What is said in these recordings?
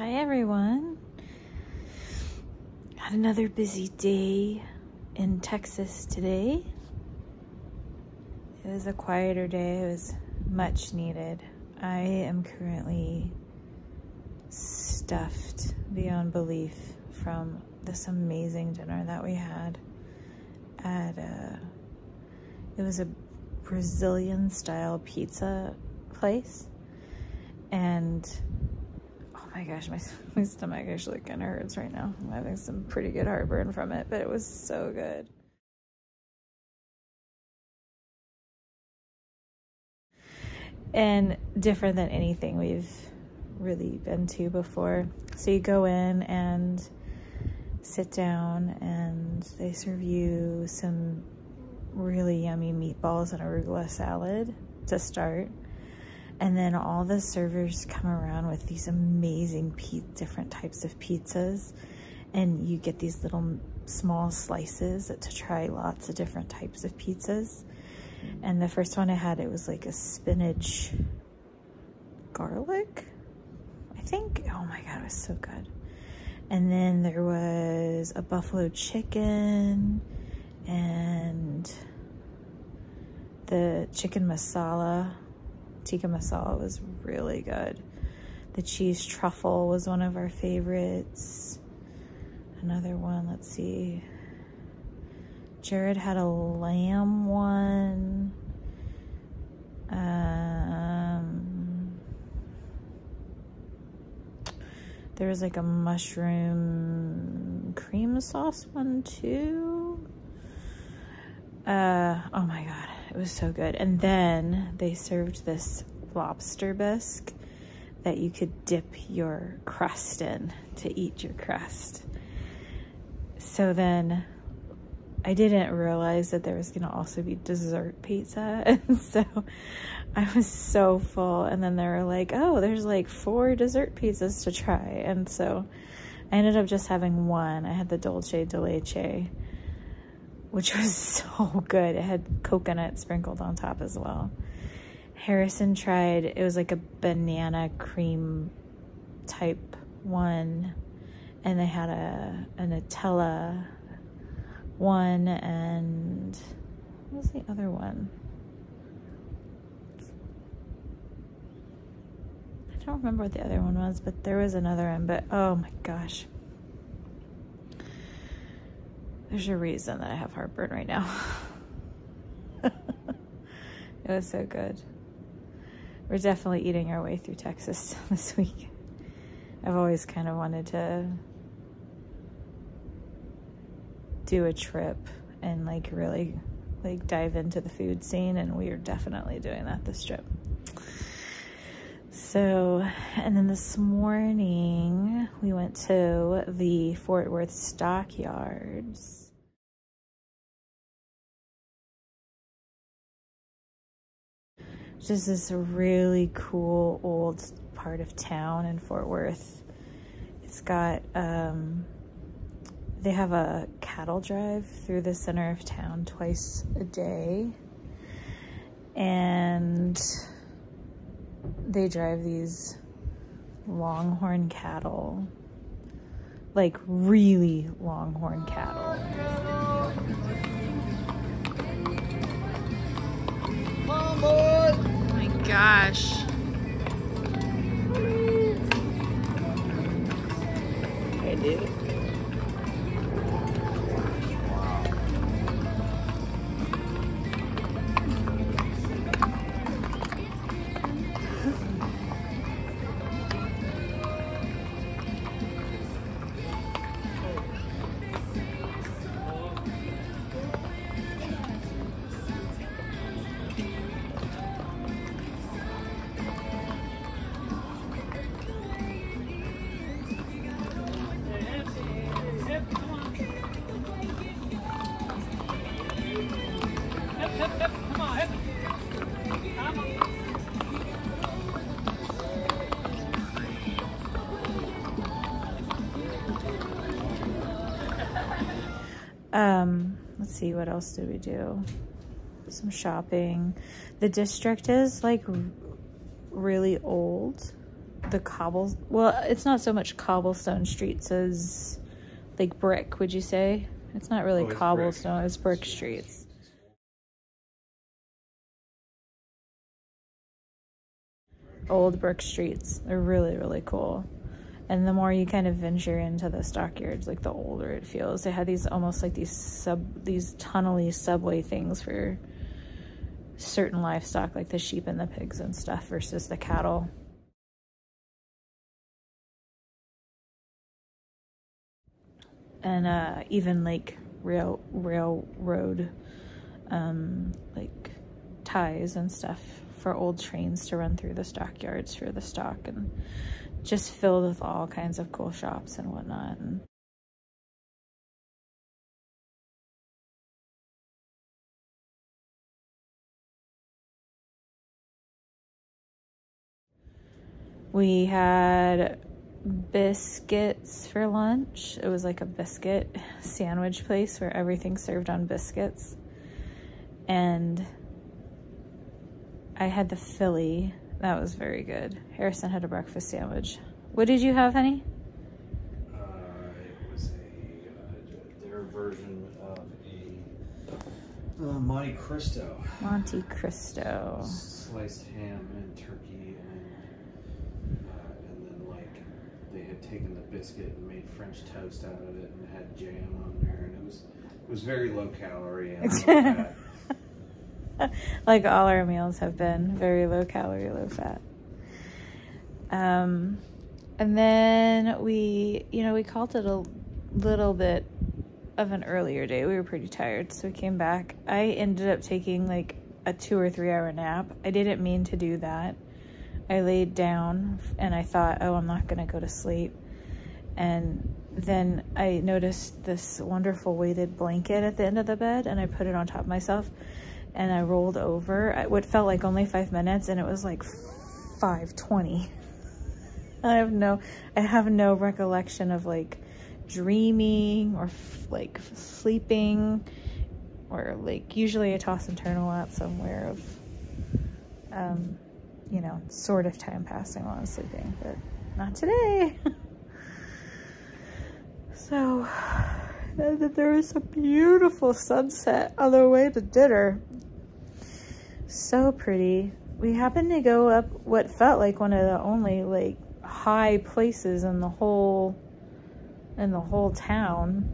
Hi everyone. Had another busy day in Texas today. It was a quieter day. It was much needed. I am currently stuffed beyond belief from this amazing dinner that we had at it was a Brazilian style pizza place, and oh my gosh, my stomach actually kind of hurts right now. I'm having some pretty good heartburn from it, but it was so good. And different than anything we've really been to before. So you go in and sit down and they serve you some really yummy meatballs and arugula salad to start. And then all the servers come around with these amazing different types of pizzas. And you get these little small slices to try lots of different types of pizzas. And the first one I had, it was like a spinach garlic, I think. Oh my God, it was so good. And then there was a buffalo chicken and the chicken masala. Tikka masala was really good. The cheese truffle was one of our favorites. Another one, let's see. Jared had a lamb one. There was like a mushroom cream sauce one too. Oh my God, it was so good. And then they served this lobster bisque that you could dip your crust in to eat your crust. So then I didn't realize that there was gonna also be dessert pizza. And so I was so full. And then they were like, oh, there's like 4 dessert pizzas to try. And so I ended up just having one. I had the dulce de leche, which was so good. It had coconut sprinkled on top as well. Harrison tried, it was like a banana cream type one. And they had a Nutella one, and what was the other one? I don't remember what the other one was, but there was another one. But oh my gosh, there's a reason that I have heartburn right now. It was so good. We're definitely eating our way through Texas this week. I've always kind of wanted to do a trip and like really like dive into the food scene, and we are definitely doing that this trip. So, and then this morning we went to the Fort Worth Stockyards. Just this really cool old part of town in Fort Worth. It's got they have a cattle drive through the center of town twice a day, and they drive these longhorn cattle, like really longhorn cattle. Oh my gosh. I did. Let's see, what else did we do? Some shopping. The district is like really old. the cobbles. Well, it's not so much cobblestone streets as like brick, would you say? It's not really cobblestone, it's brick streets. Old brick streets. They're really, really cool. And the more you kind of venture into the stockyards, like the older it feels. They had these almost like these tunnely subway things for certain livestock, like the sheep and the pigs and stuff versus the cattle. And even like railroad like ties and stuff for old trains to run through the stockyards for the stock, and just filled with all kinds of cool shops and whatnot. And we had biscuits for lunch. It was like a biscuit sandwich place where everything served on biscuits. And I had the Philly. That was very good. Harrison had a breakfast sandwich. What did you have, honey? It was their version of a Monte Cristo. Monte Cristo. Sliced ham and turkey, and then like they had taken the biscuit and made French toast out of it and had jam on there, and it was very low calorie and low fat. Like all our meals have been very low calorie, low fat. And then we called it a little bit of an earlier day. We were pretty tired, so we came back. I ended up taking like a 2 or 3 hour nap. I didn't mean to do that. I laid down and I thought, oh, I'm not gonna go to sleep. And then I noticed this wonderful weighted blanket at the end of the bed, and I put it on top of myself. And I rolled over. What felt like only 5 minutes, and it was like 5:20. I have no recollection of like dreaming or like sleeping, or like usually I toss and turn a lot, so I'm aware of sort of time passing while I'm sleeping, but not today. So there was a beautiful sunset on the way to dinner. So pretty. We happened to go up what felt like one of the only like high places in the whole town,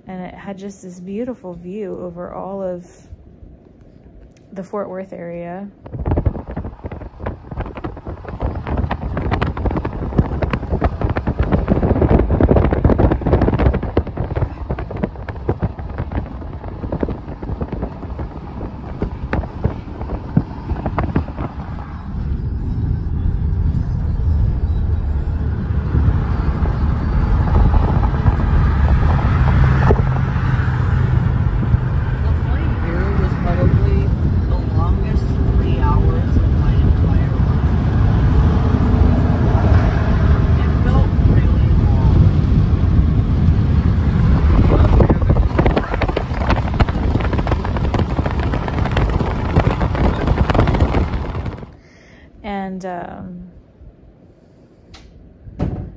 and it had just this beautiful view over all of the Fort Worth area.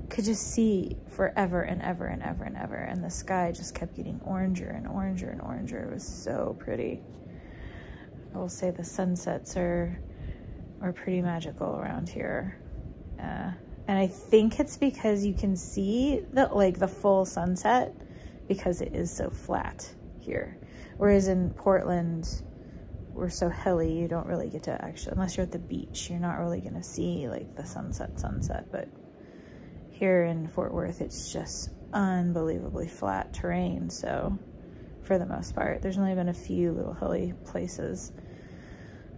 Could just see forever and ever and ever and ever, and the sky just kept getting oranger and oranger and oranger. It was so pretty. I will say the sunsets are pretty magical around here, and I think it's because you can see the full sunset because it is so flat here, whereas in Portland we're so hilly, you don't really get to actually, unless you're at the beach, you're not really gonna see like the sunset. But here in Fort Worth, it's just unbelievably flat terrain. So for the most part, there's only been a few little hilly places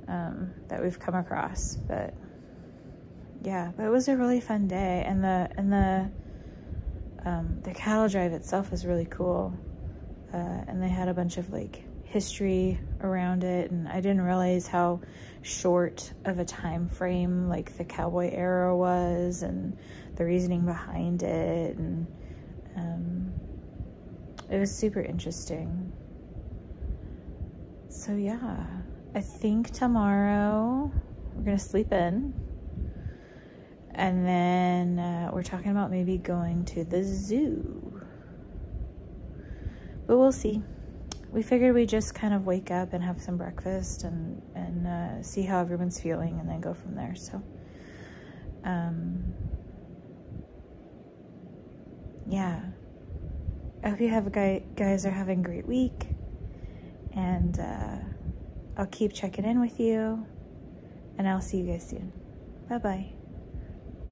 that we've come across, but yeah, but it was a really fun day. And the cattle drive itself is really cool. And they had a bunch of like history around it, and I didn't realize how short of a time frame like the cowboy era was, and the reasoning behind it, and it was super interesting. So yeah, I think tomorrow we're gonna sleep in, And then we're talking about maybe going to the zoo. But we'll see. We figured we'd just kind of wake up and have some breakfast and see how everyone's feeling and then go from there. So, yeah. I hope you guys are having a great week. And I'll keep checking in with you. And I'll see you guys soon. Bye-bye.